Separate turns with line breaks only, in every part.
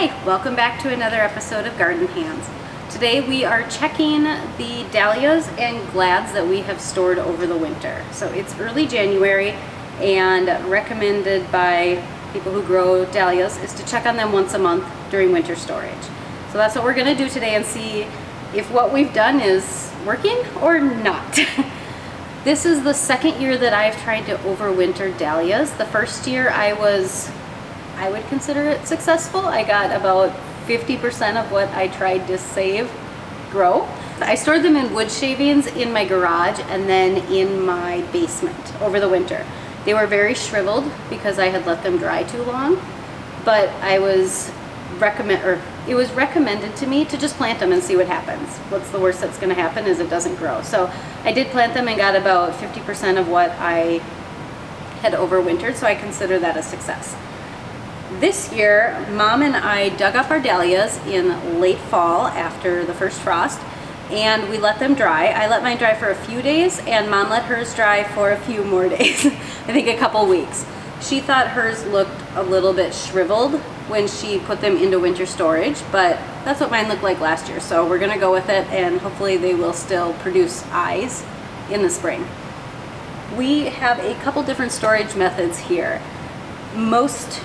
Hi, welcome back to another episode of Garden Hands. Today we are checking the dahlias and glads that we have stored over the winter. So it's early January, and recommended by people who grow dahlias is to check on them once a month during winter storage. So that's what we're going to do today and see if what we've done is working or not. This is the second year that I've tried to overwinter dahlias. The first year I would consider it successful. I got about 50% of what I tried to save grow. I stored them in wood shavings in my garage and then in my basement over the winter. They were very shriveled because I had let them dry too long, but it was recommended to me to just plant them and see what happens. What's the worst that's going to happen is it doesn't grow. So I did plant them and got about 50% of what I had overwintered, so I consider that a success. This year, Mom and I dug up our dahlias in late fall after the first frost, and we let them dry. I let mine dry for a few days, and Mom let hers dry for a few more days, I think a couple weeks. She thought hers looked a little bit shriveled when she put them into winter storage, but that's what mine looked like last year, so we're gonna go with it, and hopefully they will still produce eyes in the spring. We have a couple different storage methods here. Most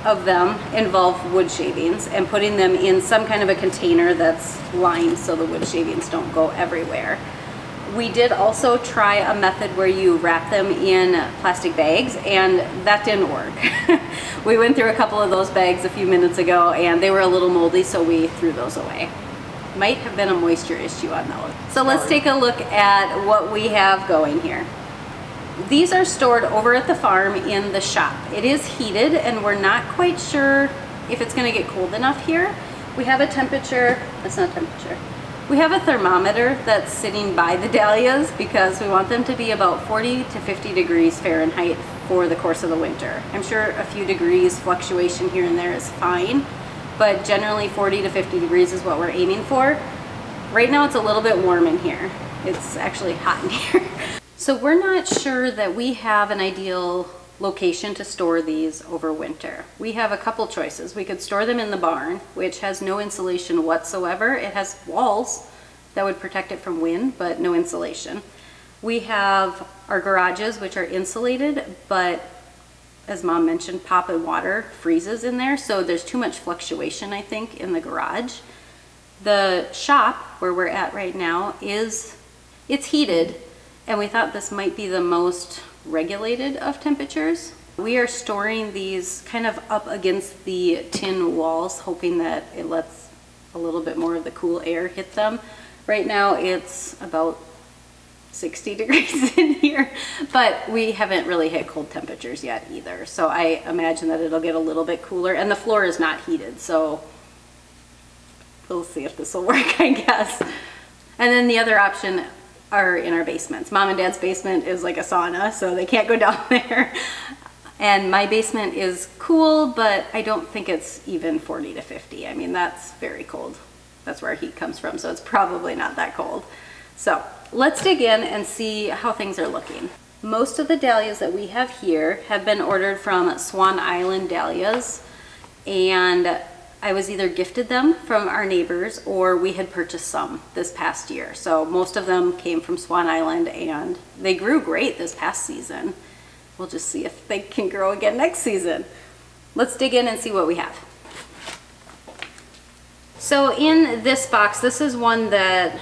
of them involve wood shavings and putting them in some kind of a container that's lined so the wood shavings don't go everywhere. We did also try a method where you wrap them in plastic bags, and that didn't work. We went through a couple of those bags a few minutes ago and they were a little moldy, so we threw those away. Might have been a moisture issue on those. So let's take a look at what we have going here. These are stored over at the farm in the shop. It is heated and we're not quite sure if it's going to get cold enough here. We have a we have a thermometer that's sitting by the dahlias because we want them to be about 40 to 50 degrees Fahrenheit for the course of the winter. I'm sure a few degrees fluctuation here and there is fine, but generally 40 to 50 degrees is what we're aiming for. Right now it's a little bit warm in here. It's actually hot in here. So we're not sure that we have an ideal location to store these over winter. We have a couple choices. We could store them in the barn, which has no insulation whatsoever. It has walls that would protect it from wind, but no insulation. We have our garages, which are insulated, but as Mom mentioned, pop and water freezes in there, so there's too much fluctuation, I think, in the garage. The shop, where we're at right now, it's heated, and we thought this might be the most regulated of temperatures. We are storing these kind of up against the tin walls, hoping that it lets a little bit more of the cool air hit them. Right now it's about 60 degrees in here, but we haven't really hit cold temperatures yet either. So I imagine that it'll get a little bit cooler, and the floor is not heated, so we'll see if this will work, I guess. And then the other option are in our basements. Mom and Dad's basement is like a sauna, so they can't go down there. And my basement is cool, but I don't think it's even 40 to 50. I mean, that's very cold. That's where our heat comes from, so it's probably not that cold. So let's dig in and see how things are looking. Most of the dahlias that we have here have been ordered from Swan Island Dahlias, and I was either gifted them from our neighbors or we had purchased some this past year. So most of them came from Swan Island, and they grew great this past season. We'll just see if they can grow again next season. Let's dig in and see what we have. So in this box, this is one that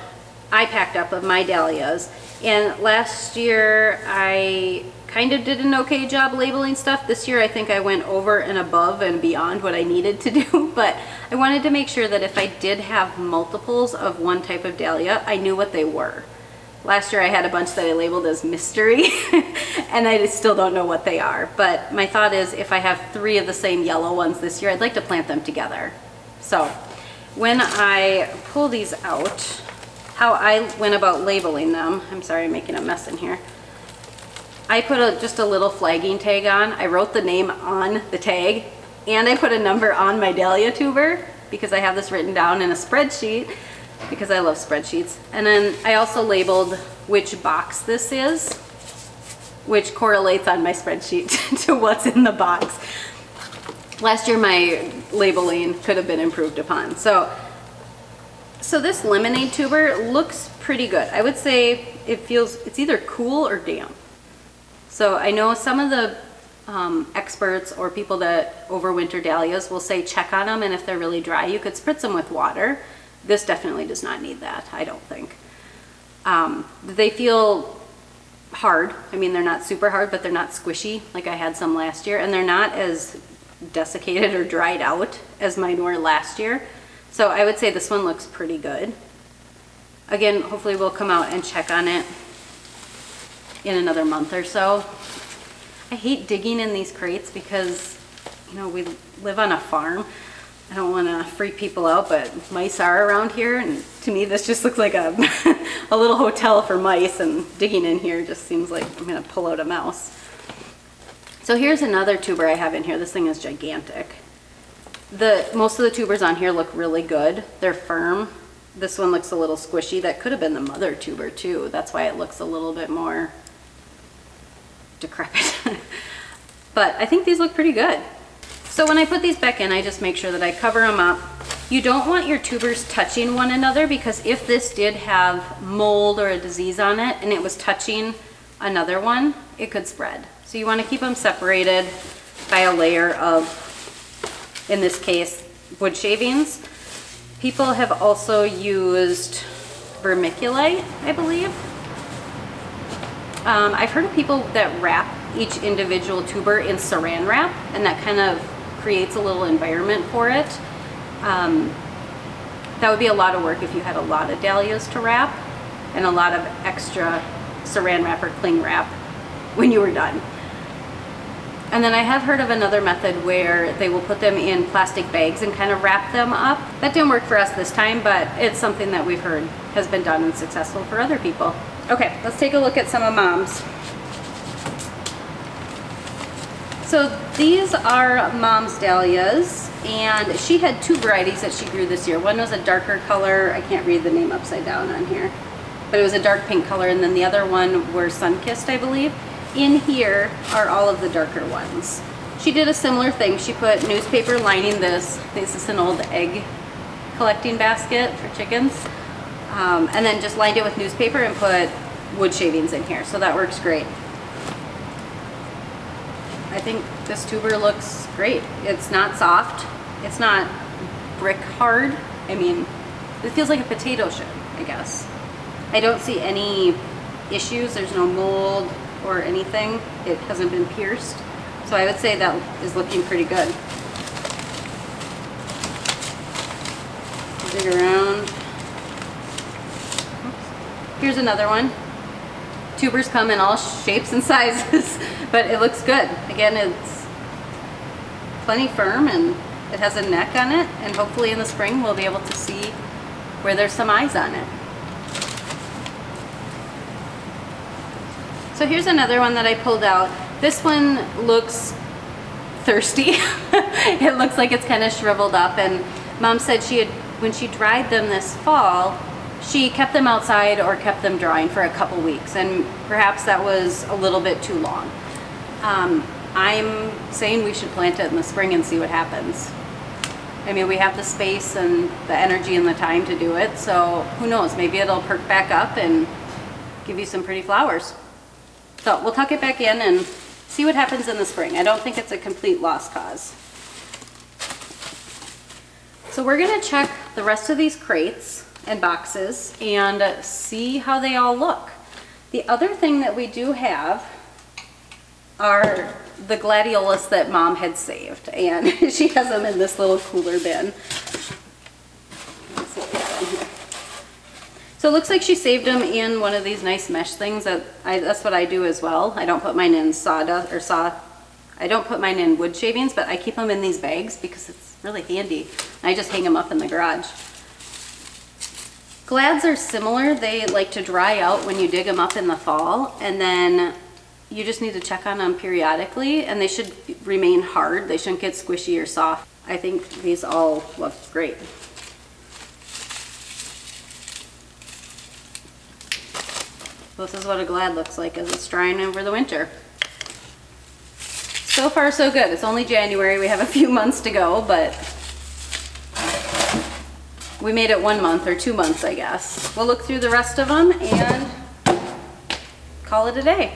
I packed up of my dahlias. And last year I kind of did an okay job labeling stuff. This year I think I went over and above and beyond what I needed to do, but I wanted to make sure that if I did have multiples of one type of dahlia, I knew what they were. Last year I had a bunch that I labeled as mystery and I still don't know what they are, but my thought is if I have 3 of the same yellow ones this year, I'd like to plant them together. So when I pull these out, how I went about labeling them, I'm sorry, I'm making a mess in here. I put just a little flagging tag on. I wrote the name on the tag, and I put a number on my dahlia tuber because I have this written down in a spreadsheet because I love spreadsheets. And then I also labeled which box this is, which correlates on my spreadsheet to what's in the box. Last year my labeling could have been improved upon. So this lemonade tuber looks pretty good. I would say it's either cool or damp. So I know some of the experts or people that overwinter dahlias will say check on them, and if they're really dry, you could spritz them with water. This definitely does not need that, I don't think. They feel hard. I mean, they're not super hard, but they're not squishy like I had some last year, and they're not as desiccated or dried out as mine were last year. So I would say this one looks pretty good. Again, hopefully we'll come out and check on it in another month or so. I hate digging in these crates because, you know, we live on a farm. I don't want to freak people out, but mice are around here, and to me this just looks like a, a little hotel for mice, and digging in here just seems like I'm going to pull out a mouse. So here's another tuber I have in here. This thing is gigantic. Most of the tubers on here look really good. They're firm. This one looks a little squishy. That could have been the mother tuber too. That's why it looks a little bit more decrepit. But I think these look pretty good. So when I put these back in, I just make sure that I cover them up. You don't want your tubers touching one another, because if this did have mold or a disease on it and it was touching another one, it could spread. So you want to keep them separated by a layer of, in this case, wood shavings. People have also used vermiculite, I believe. I've heard of people that wrap each individual tuber in saran wrap, and that kind of creates a little environment for it. That would be a lot of work if you had a lot of dahlias to wrap and a lot of extra saran wrap or cling wrap when you were done. And then I have heard of another method where they will put them in plastic bags and kind of wrap them up. That didn't work for us this time, but it's something that we've heard has been done and successful for other people. Okay, let's take a look at some of Mom's. So these are Mom's dahlias, and she had two varieties that she grew this year. One was a darker color, I can't read the name upside down on here, but it was a dark pink color, and then the other one were sun-kissed, I believe. In here are all of the darker ones. She did a similar thing. She put newspaper lining this. This is an old egg collecting basket for chickens. And then just lined it with newspaper and put wood shavings in here. So that works great. I think this tuber looks great. It's not soft. It's not brick hard. I mean, it feels like a potato should, I guess. I don't see any issues. There's no mold or anything. It hasn't been pierced. So I would say that is looking pretty good. Dig around. Oops. Here's another one. Tubers come in all shapes and sizes, but it looks good. Again, it's plenty firm and it has a neck on it, and hopefully in the spring we'll be able to see where there's some eyes on it. So here's another one that I pulled out. This one looks thirsty. It looks like it's kind of shriveled up, and Mom said when she dried them this fall, she kept them outside or kept them drying for a couple weeks, and perhaps that was a little bit too long. I'm saying we should plant it in the spring and see what happens. I mean, we have the space and the energy and the time to do it, so who knows, maybe it'll perk back up and give you some pretty flowers. So we'll tuck it back in and see what happens in the spring. I don't think it's a complete lost cause. So we're gonna check the rest of these crates and boxes and see how they all look. The other thing that we do have are the gladiolus that Mom had saved, and she has them in this little cooler bin. Let's see what we have in here. So it looks like she saved them in one of these nice mesh things. That's what I do as well. I don't put mine in I don't put mine in wood shavings, but I keep them in these bags because it's really handy. I just hang them up in the garage. Glads are similar. They like to dry out when you dig them up in the fall, and then you just need to check on them periodically, and they should remain hard. They shouldn't get squishy or soft. I think these all look great. This is what a glad looks like as it's drying over the winter. So far so good. It's only January. We have a few months to go, but we made it 1 month or 2 months, I guess. We'll look through the rest of them and call it a day.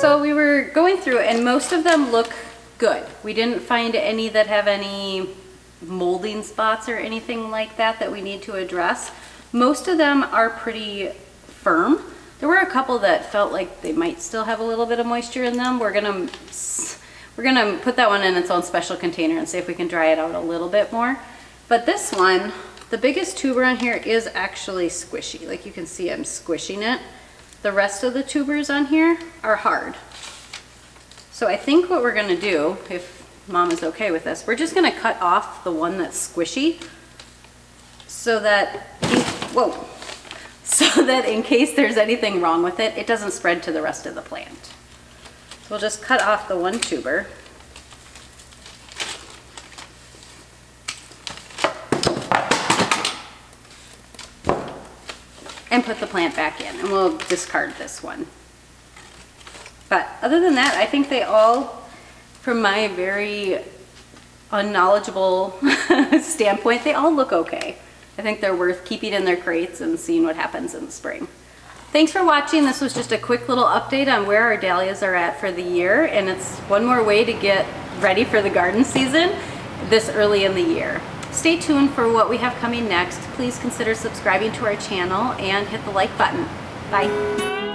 So we were going through and most of them look good. We didn't find any that have any molding spots or anything like that that we need to address. Most of them are pretty firm. There were a couple that felt like they might still have a little bit of moisture in them. We're gonna put that one in its own special container and see if we can dry it out a little bit more. But this one, the biggest tuber on here is actually squishy. Like you can see I'm squishing it. The rest of the tubers on here are hard. So I think what we're gonna do, if Mom is okay with this, we're just gonna cut off the one that's squishy so that, so that in case there's anything wrong with it, it doesn't spread to the rest of the plant. So we'll just cut off the one tuber. And put the plant back in, and we'll discard this one. But other than that, I think they all, from my very unknowledgeable standpoint, they all look okay. I think they're worth keeping in their crates and seeing what happens in the spring. Thanks for watching. This was just a quick little update on where our dahlias are at for the year, and it's one more way to get ready for the garden season this early in the year. Stay tuned for what we have coming next. Please consider subscribing to our channel and hit the like button. Bye.